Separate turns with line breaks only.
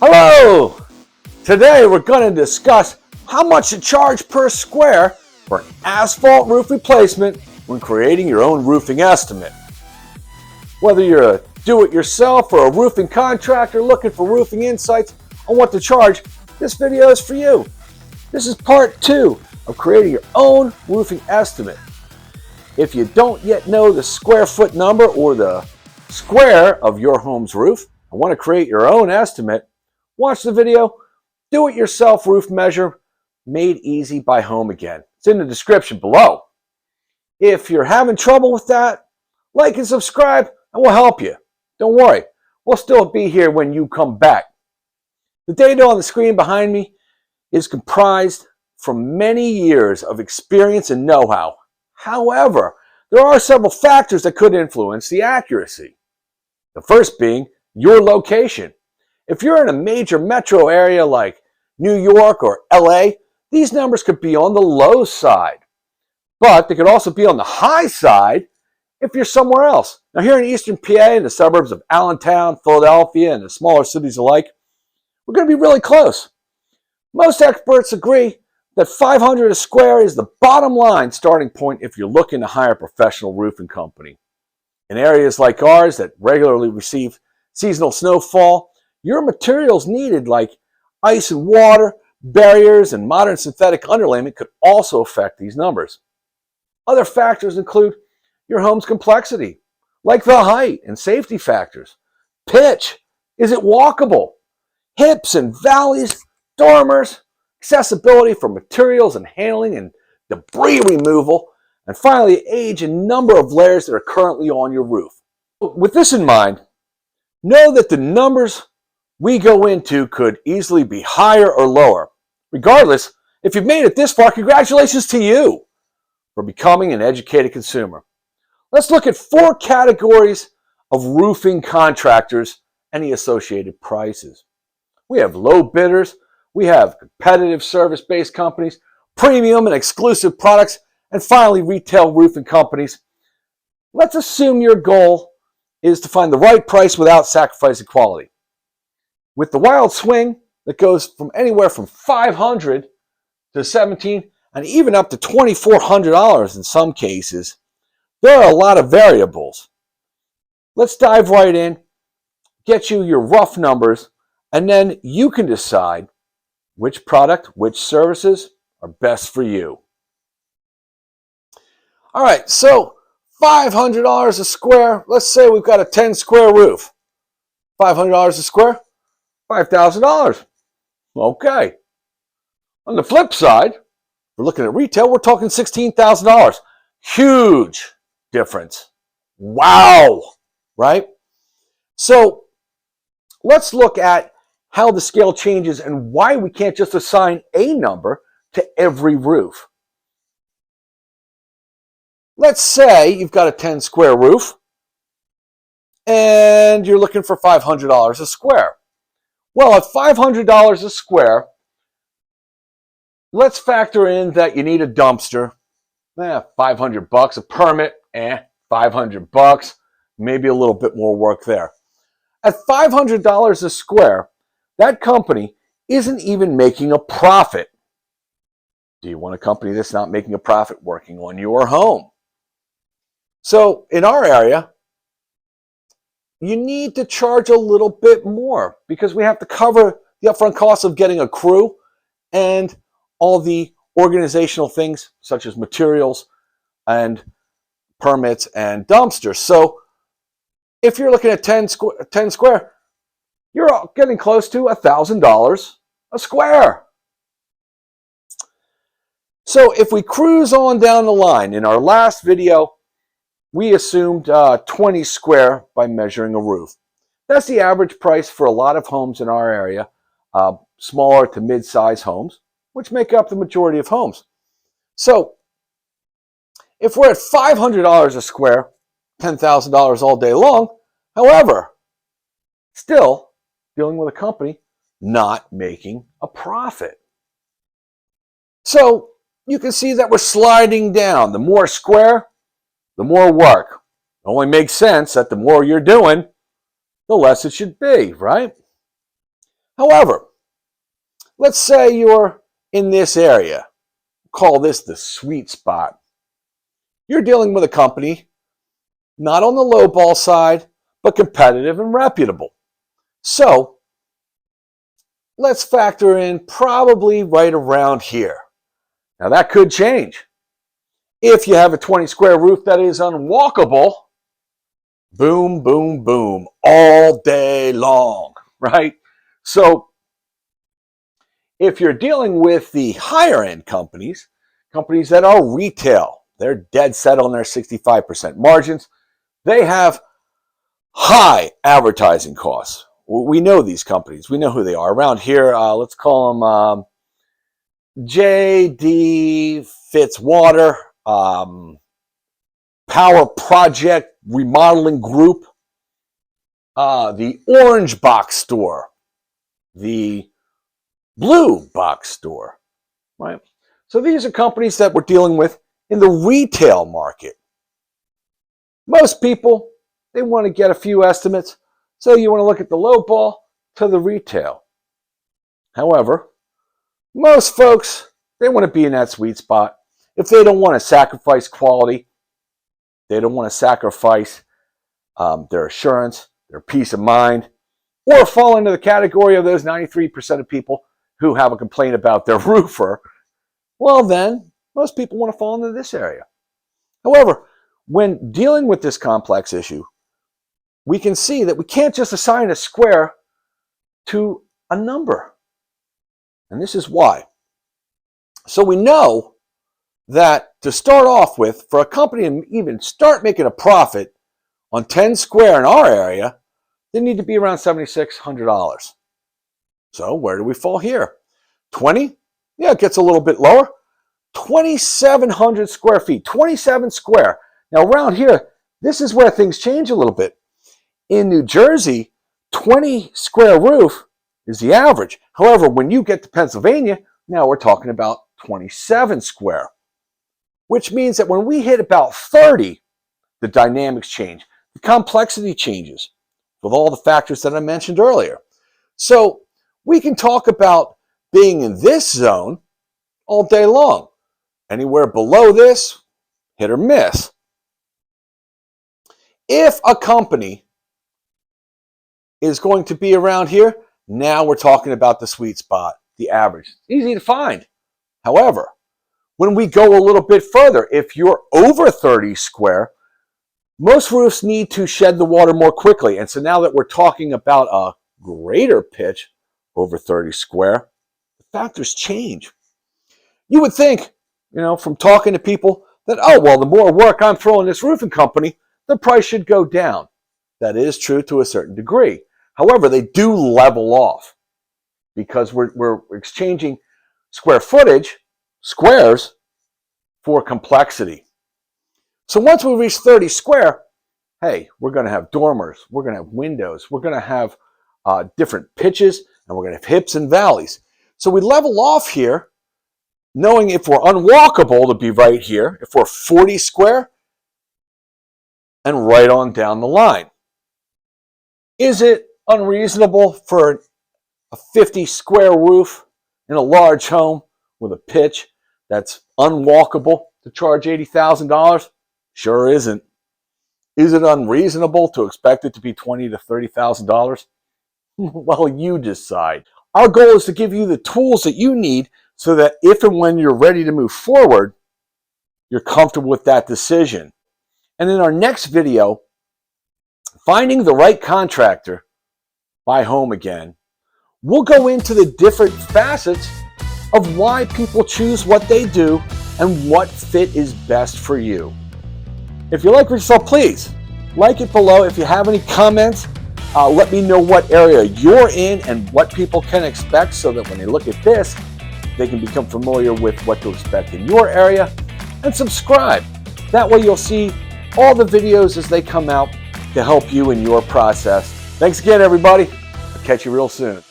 Hello! Today we're going to discuss how much to charge per square for an asphalt roof replacement when creating your own roofing estimate. Whether you're a do-it-yourself or a roofing contractor looking for roofing insights on what to charge, this video is for you. This is part 2 of creating your own roofing estimate. If you don't yet know the square foot number or the square of your home's roof and want to create your own estimate, watch the video, Do-It-Yourself Roof Measure, made easy by Home Again. It's in the description below. If you're having trouble with that, like and subscribe and we'll help you. Don't worry, we'll still be here when you come back. The data on the screen behind me is comprised from many years of experience and know-how. However, there are several factors that could influence the accuracy. The first being your location. If you're in a major metro area like New York or LA, these numbers could be on the low side. But they could also be on the high side if you're somewhere else. Now here in Eastern PA, in the suburbs of Allentown, Philadelphia, and the smaller cities alike, we're going to be really close. Most experts agree that $500 a square is the bottom line starting point if you're looking to hire a professional roofing company. In areas like ours that regularly receive seasonal snowfall, your materials needed like ice and water, barriers, and modern synthetic underlayment could also affect these numbers. Other factors include your home's complexity, like the height and safety factors. Pitch, is it walkable? Hips and valleys, dormers, accessibility for materials and handling and debris removal, and finally, age and number of layers that are currently on your roof. With this in mind, know that the numbers we go into could easily be higher or lower. Regardless, if you've made it this far, congratulations to you for becoming an educated consumer. Let's look at 4 categories of roofing contractors and the associated prices. We have low bidders, we have competitive service-based companies, premium and exclusive products, and finally retail roofing companies. Let's assume your goal is to find the right price without sacrificing quality. With the wild swing that goes from anywhere from $500 to $1,700 and even up to $2,400 in some cases, there are a lot of variables. Let's dive right in, get you your rough numbers, and then you can decide which product, which services are best for you. All right, so $500 a square. Let's say we've got a 10 square roof. $500 a square, $5,000. Okay. On the flip side, we're looking at retail, we're talking $16,000. Huge difference. Wow, right? So let's look at how the scale changes and why we can't just assign a number to every roof. Let's say you've got a 10 square roof and you're looking for $500 a square. Well, at $500 a square, let's factor in that you need a dumpster. $500 a permit, $500, maybe a little bit more work there. At $500 a square, that company isn't even making a profit. Do you want a company that's not making a profit working on your home? So in our area, you need to charge a little bit more because we have to cover the upfront costs of getting a crew and all the organizational things such as materials and permits and dumpsters. So if you're looking at 10 square, you're getting close to $1,000 a square. So if we cruise on down the line, in our last video, we assumed 20 square by measuring a roof. That's the average price for a lot of homes in our area, smaller to mid-size homes, which make up the majority of homes. So if we're at $500 a square, $10,000 all day long, however, still dealing with a company not making a profit. So you can see that we're sliding down. The more square, the more work. It only makes sense that the more you're doing, the less it should be, right? However, let's say you're in this area. Call this the sweet spot. You're dealing with a company not on the lowball side, but competitive and reputable. So let's factor in probably right around here. Now that could change. If you have a 20 square roof that is unwalkable, boom, boom, boom, all day long, right? So if you're dealing with the higher end companies that are retail, they're dead set on their 65% margins. They have high advertising costs. We know these companies. We know who they are. Around here, let's call them J.D. Fitzwater, Power Project Remodeling Group, the Orange Box Store, the Blue Box Store, right? So these are companies that we're dealing with in the retail market. Most people, they want to get a few estimates, so you want to look at the low ball to the retail. However, most folks, they want to be in that sweet spot. If they don't want to sacrifice quality, they don't want to sacrifice their assurance, their peace of mind, or fall into the category of those 93% of people who have a complaint about their roofer, well then, most people want to fall into this area. However, when dealing with this complex issue, we can see that we can't just assign a square to a number. And this is why. So we know that to start off with, for a company to even start making a profit on 10 square in our area, they need to be around $7,600. So where do we fall here? 20? Yeah, it gets a little bit lower. 2,700 square feet, 27 square. Now around here, this is where things change a little bit. In New Jersey, 20 square roof is the average. However, when you get to Pennsylvania, now we're talking about 27 square, which means that when we hit about 30, the dynamics change. The complexity changes with all the factors that I mentioned earlier. So we can talk about being in this zone all day long. Anywhere below this, hit or miss. If a company is going to be around here, now we're talking about the sweet spot, the average. Easy to find. However, when we go a little bit further, if you're over 30 square, most roofs need to shed the water more quickly. And so now that we're talking about a greater pitch, over 30 square, the factors change. You would think, from talking to people that, oh, well, the more work I'm throwing this roofing company, the price should go down. That is true to a certain degree. However, they do level off because we're exchanging square footage, squares, for complexity. So once we reach 30 square, hey, we're going to have dormers, we're going to have windows, we're going to have different pitches, and we're going to have hips and valleys. So we level off here, knowing if we're unwalkable to be right here, if we're 40 square, and right on down the line. Is it unreasonable for a 50 square roof in a large home with a pitch that's unwalkable to charge $80,000? Sure isn't. Is it unreasonable to expect it to be $20,000 to $30,000? Well, you decide. Our goal is to give you the tools that you need so that if and when you're ready to move forward, you're comfortable with that decision. And in our next video, finding the right contractor, buy home again, we'll go into the different facets of why people choose what they do and what fit is best for you. If you like what you saw, please like it below. If you have any comments, let me know what area you're in and what people can expect so that when they look at this, they can become familiar with what to expect in your area. And subscribe. That way you'll see all the videos as they come out to help you in your process. Thanks again, everybody. I'll catch you real soon.